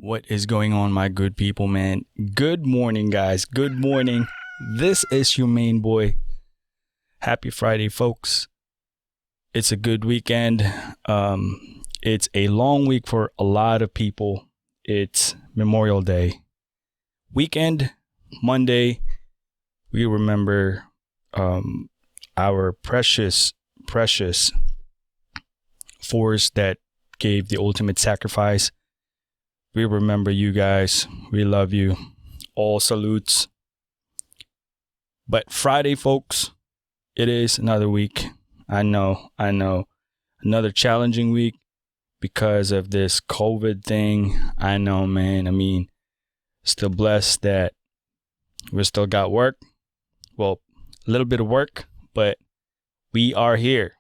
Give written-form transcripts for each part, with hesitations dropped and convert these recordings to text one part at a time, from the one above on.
What is going on, my good people, man? Good morning, guys. Good morning. This is your main boy. Happy Friday, folks. It's a good weekend. It's a long week for a lot of people. It's Memorial Day weekend, Monday. We remember our precious force that gave the ultimate sacrifice. We remember you guys. We love you. All salutes. But Friday, folks, it is another week. I know. Another challenging week because of this COVID thing. I know, man. I mean, still blessed that we still got work. Well, a little bit of work, but we are here.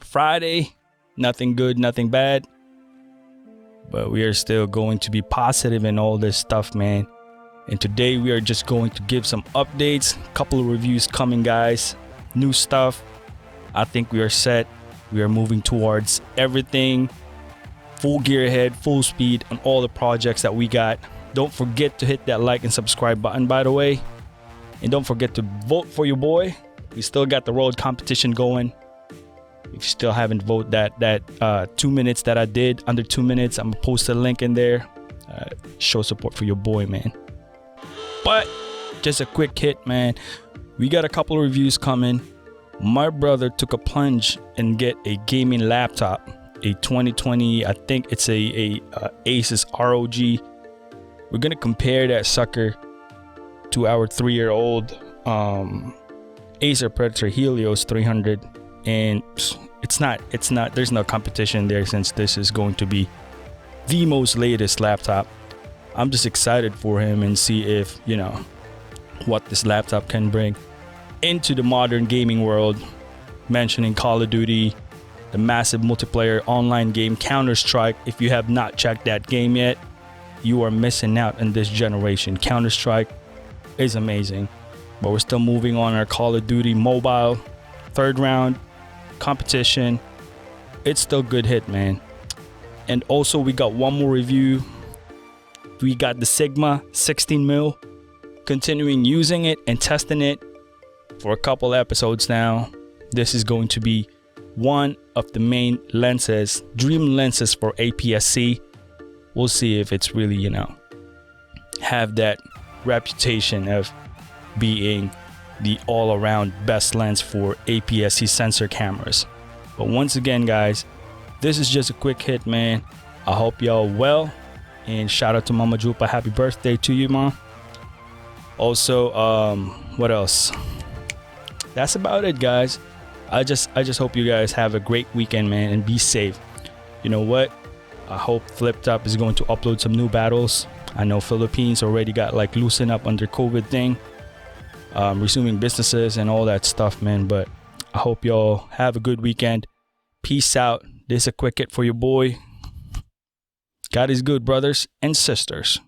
Friday, nothing good, nothing bad. But we are still going to be positive in all this stuff, man. And today we are just going to give some updates. A couple of reviews coming, guys. New stuff. I think we are set. We are moving towards everything. Full gear ahead, full speed on all the projects that we got. Don't forget to hit that like and subscribe button, by the way. And don't forget to vote for your boy. We still got the road competition going. If you still haven't voted that 2 minutes that I did, under 2 minutes, I'm gonna post a link in there. Show support for your boy, man. But just a quick hit, man. We got a couple of reviews coming. My brother took a plunge and get a gaming laptop, a 2020. I think it's a Asus ROG. We're gonna compare that sucker to our 3-year-old Acer Predator Helios 300. And it's not, there's no competition there since this is going to be the most latest laptop. I'm just excited for him and see if, what this laptop can bring into the modern gaming world. Mentioning Call of Duty, the massive multiplayer online game Counter-Strike. If you have not checked that game yet, you are missing out in this generation. Counter-Strike is amazing. But we're still moving on our Call of Duty mobile. Third round competition. It's still good hit, man. And also we got one more review. We got the Sigma 16mm. Continuing using it and testing it for a couple episodes now. This is going to be one of the main lenses, dream lenses for APS-C. We'll see if it's really, have that reputation of being the all-around best lens for APS-C sensor cameras. But once again, guys, this is just a quick hit, man. I hope y'all well, and shout out to Mama Jupa. Happy birthday to you, Mom. Also, what else? That's about it, guys. I just hope you guys have a great weekend, man, and be safe. You know what? I hope FlipTop is going to upload some new battles. I know Philippines already got loosened up under COVID thing. Resuming businesses and all that stuff, man. But I hope y'all have a good weekend. Peace out. This is a quick hit for your boy. God is good, brothers and sisters.